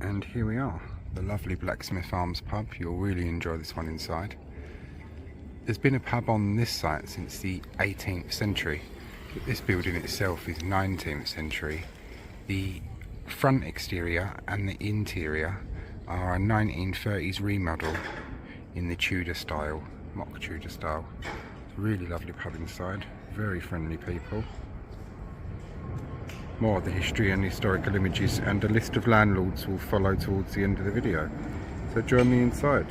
And here we are, the lovely Blacksmiths Arms Pub. You'll really enjoy this one inside. There's been a pub on this site since the 18th century, but this building itself is 19th century. The front exterior and the interior are a 1930s remodel in the Tudor style, mock Tudor style. It's a really lovely pub inside, very friendly people. More of the history and historical images and a list of landlords will follow towards the end of the video. So join me inside.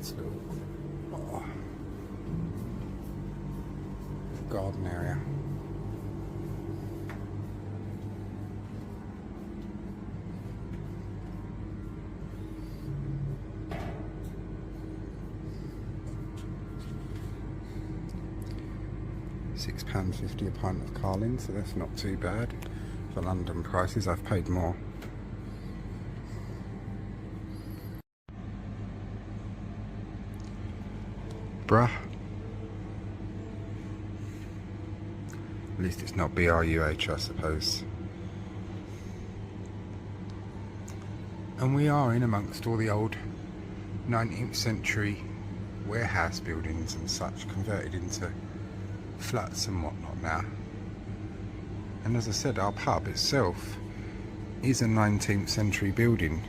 nice little garden area. £6.50 a pint of Carling, so that's not too bad. For London prices, I've paid more. Bruh. At least it's not BRUH, I suppose. And we are in amongst all the old 19th century warehouse buildings and such, converted into flats and whatnot now. And as I said, our pub itself is a 19th century building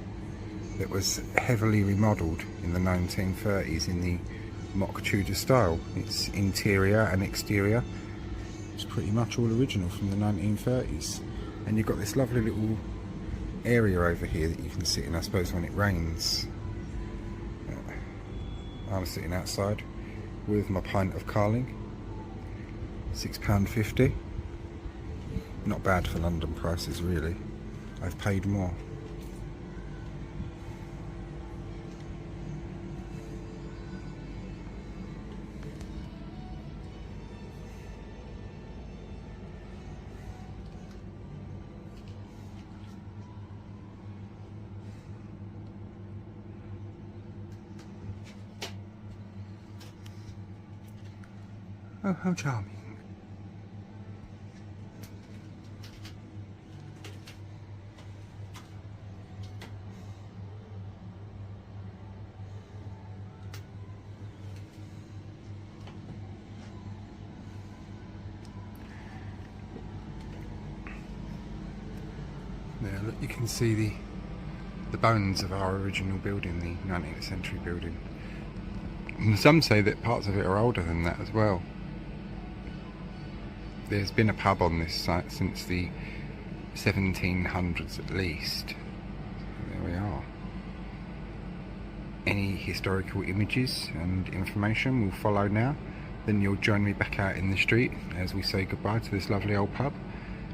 that was heavily remodelled in the 1930s in the mock Tudor style. Its interior and exterior is pretty much all original from the 1930s. And you've got this lovely little area over here that you can sit in, I suppose, when it rains. I'm sitting outside with my pint of Carling. £6.50. Not bad for London prices, really. I've paid more. Oh, how charming. There, look, you can see the bones of our original building, the 19th century building. And some say that parts of it are older than that as well. There's been a pub on this site since the 1700s at least. There we are. Any historical images and information will follow now. Then you'll join me back out in the street as we say goodbye to this lovely old pub.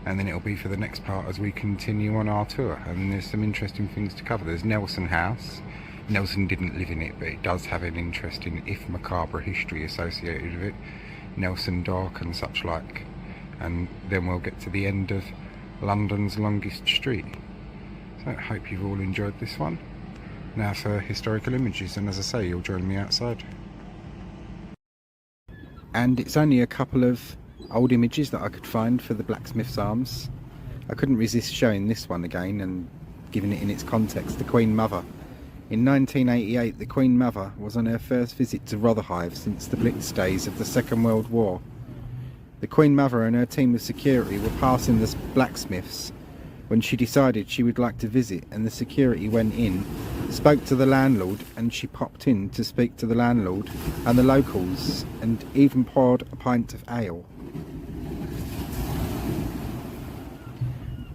And then it'll be for the next part as we continue on our tour. And there's some interesting things to cover. There's Nelson House. Nelson didn't live in it, but it does have an interesting, if macabre, history associated with it. Nelson Dock and such like. And then we'll get to the end of London's longest street. So I hope you've all enjoyed this one. Now for historical images, and as I say, you'll join me outside. And it's only a couple of old images that I could find for the Blacksmiths Arms. I couldn't resist showing this one again and giving it in its context. The Queen Mother. In 1988, the Queen Mother was on her first visit to Rotherhithe since the Blitz days of the Second World War. The Queen Mother and her team of security were passing the blacksmiths when she decided she would like to visit, and the security went in, spoke to the landlord, and she popped in to speak to the landlord and the locals, and even poured a pint of ale.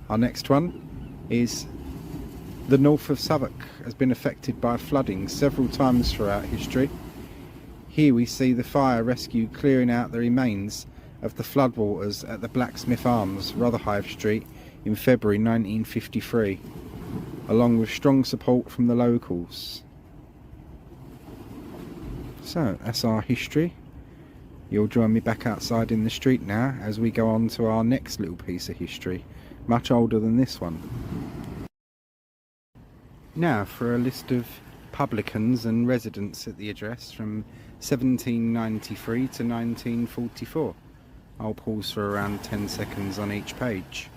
Our next one is the north of Southwark has been affected by flooding several times throughout history. Here we see the fire rescue clearing out the remains of the floodwaters at the Blacksmiths Arms, Rotherhithe Street in February 1953, along with strong support from the locals. So that's our history. You'll join me back outside in the street now as we go on to our next little piece of history, much older than this one. Now for a list of publicans and residents at the address from 1793 to 1944. I'll pause for around 10 seconds on each page.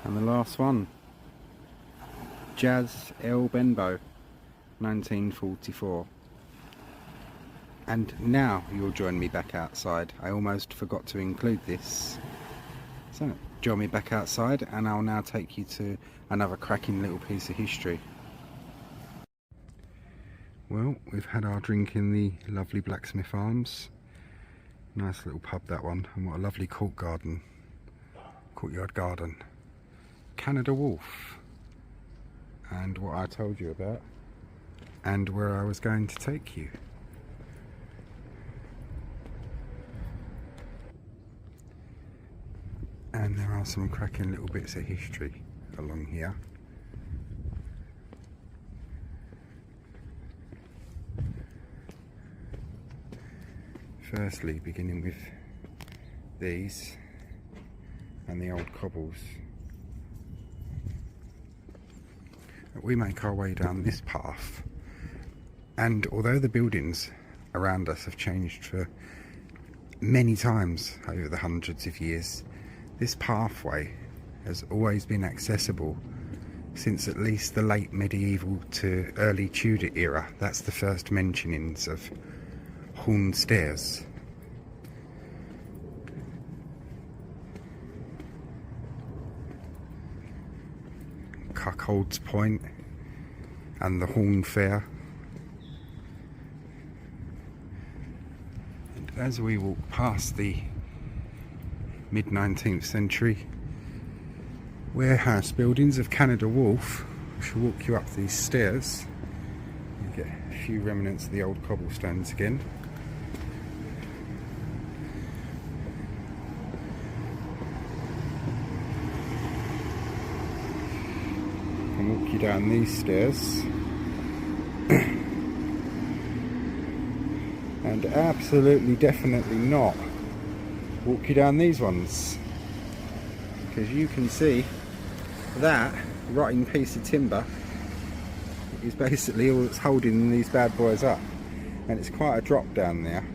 And the last one, Jazz El Benbow, 1944. And now you'll join me back outside. I almost forgot to include this. So join me back outside and I'll now take you to another cracking little piece of history. Well, we've had our drink in the lovely Blacksmiths Arms. Nice little pub, that one. And what a lovely courtyard garden. Canary Wharf. And what I told you about. And where I was going to take you. And there are some cracking little bits of history along here. Firstly, beginning with these and the old cobbles. We make our way down this path, and although the buildings around us have changed for many times over the hundreds of years, this pathway has always been accessible since at least the late medieval to early Tudor era. That's the first mentionings of Horn Stairs. Cuckolds Point and the Horn Fair. And as we walk past the mid-19th century warehouse buildings of Canary Wharf, I shall walk you up these stairs. You get a few remnants of the old cobblestones again. And walk you down these stairs. And absolutely, definitely not walk you down these ones, because you can see that rotting piece of timber is basically all that's holding these bad boys up, and it's quite a drop down there.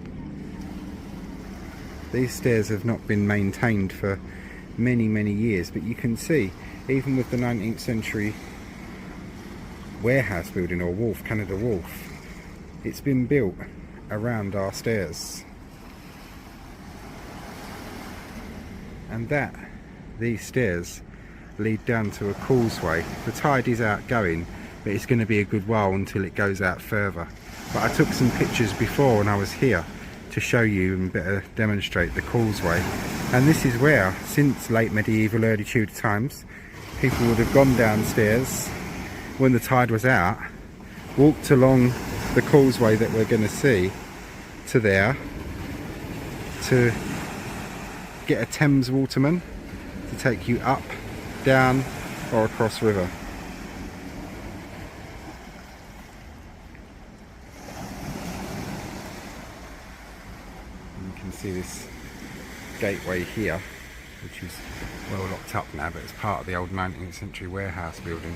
These stairs have not been maintained for many years, but you can see even with the 19th century warehouse building or wharf, Canary Wharf, it's been built around our stairs. And these stairs lead down to a causeway. The tide is outgoing, but it's going to be a good while until it goes out further. But I took some pictures before when I was here to show you and better demonstrate the causeway. And this is where, since late medieval, early Tudor times, people would have gone downstairs when the tide was out, walked along the causeway that we're going to see to there, to get a Thames waterman to take you up, down or across river. And you can see this gateway here, which is well locked up now, but it's part of the old 19th century warehouse building.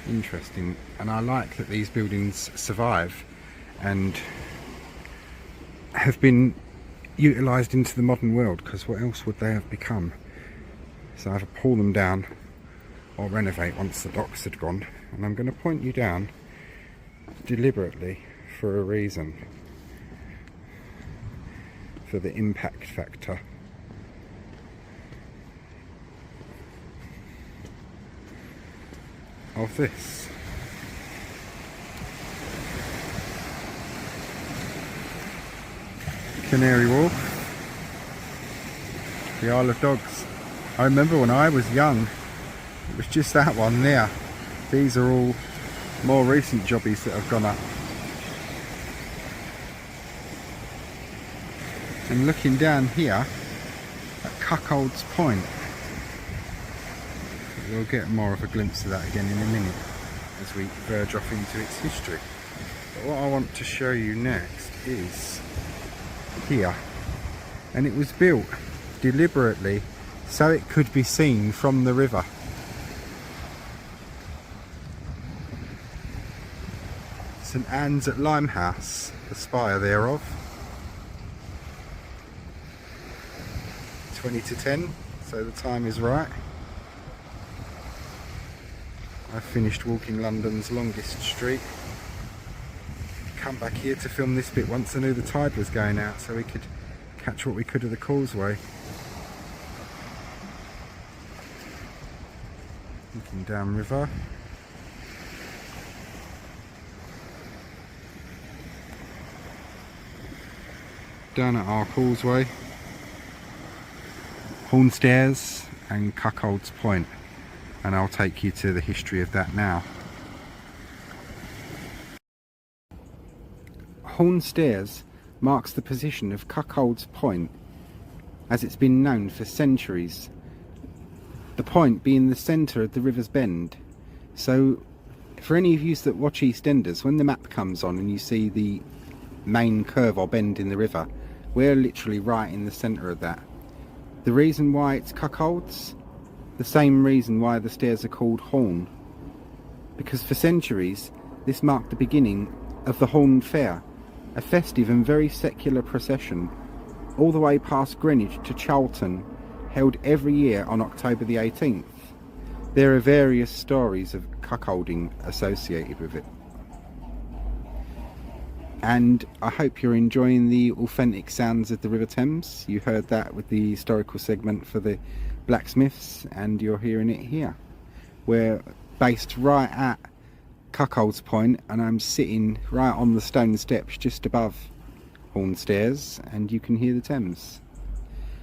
Interesting, and I like that these buildings survive and have been utilised into the modern world, because what else would they have become? So either pull them down or renovate once the docks had gone. And I'm going to point you down deliberately for a reason, for the impact factor. Of this. Canary Wharf, the Isle of Dogs. I remember when I was young, it was just that one there. These are all more recent jobbies that have gone up. And looking down here at Cuckolds Point, we'll get more of a glimpse of that again in a minute as we verge off into its history. But what I want to show you next is here, and it was built deliberately so it could be seen from the river. St Anne's at Limehouse, the spire thereof. 20 to 10, so the time is right. I finished walking London's longest street. Come back here to film this bit once I knew the tide was going out, so we could catch what we could of the causeway. Looking down river. Down at our causeway, Horn Stairs and Cuckolds Point, and I'll take you to the history of that now. Horn Stairs marks the position of Cuckolds Point as it's been known for centuries, the point being the centre of the river's bend. So for any of you that watch EastEnders, when the map comes on and you see the main curve or bend in the river, we're literally right in the centre of that. The reason why it's Cuckolds, the same reason why the stairs are called Horn, because for centuries this marked the beginning of the Horn Fair, a festive and very secular procession all the way past Greenwich to Charlton, held every year on October the 18th. There are various stories of cuckolding associated with it. And I hope you're enjoying the authentic sounds of the River Thames. You heard that with the historical segment for the Blacksmiths, and you're hearing it here. We're based right at Cuckolds Point, and I'm sitting right on the stone steps just above Horn Stairs, and you can hear the Thames.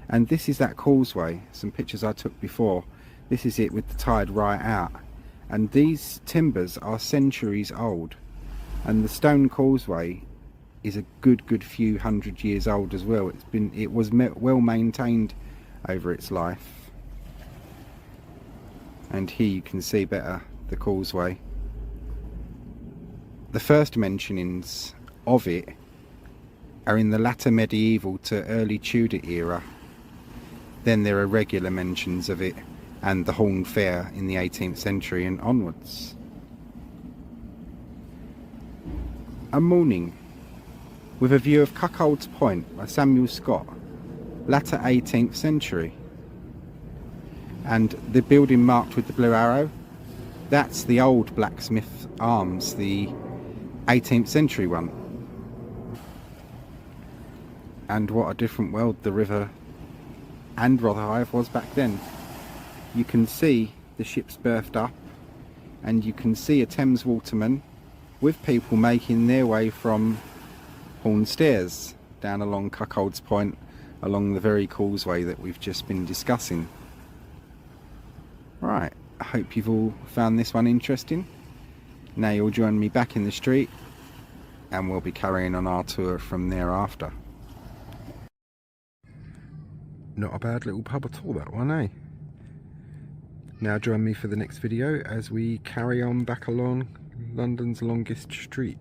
And this is that causeway, some pictures I took before. This is it with the tide right out, and these timbers are centuries old, and the stone causeway is a good few hundred years old as well. It was well maintained over its life. And here you can see better the causeway. The first mentionings of it are in the latter medieval to early Tudor era. Then there are regular mentions of it and the Horn Fair in the 18th century and onwards. A morning with a view of Cuckolds Point by Samuel Scott, latter 18th century. And the building marked with the blue arrow, that's the old Blacksmiths Arms, the 18th century one. And what a different world the river and Rotherhithe was back then. You can see the ships berthed up, and you can see a Thames waterman with people making their way from Horn Stairs down along Cuckolds Point, along the very causeway that we've just been discussing. Right, I hope you've all found this one interesting. Now you'll join me back in the street, and we'll be carrying on our tour from thereafter. Not a bad little pub at all, that one, eh? Now join me for the next video as we carry on back along London's longest street.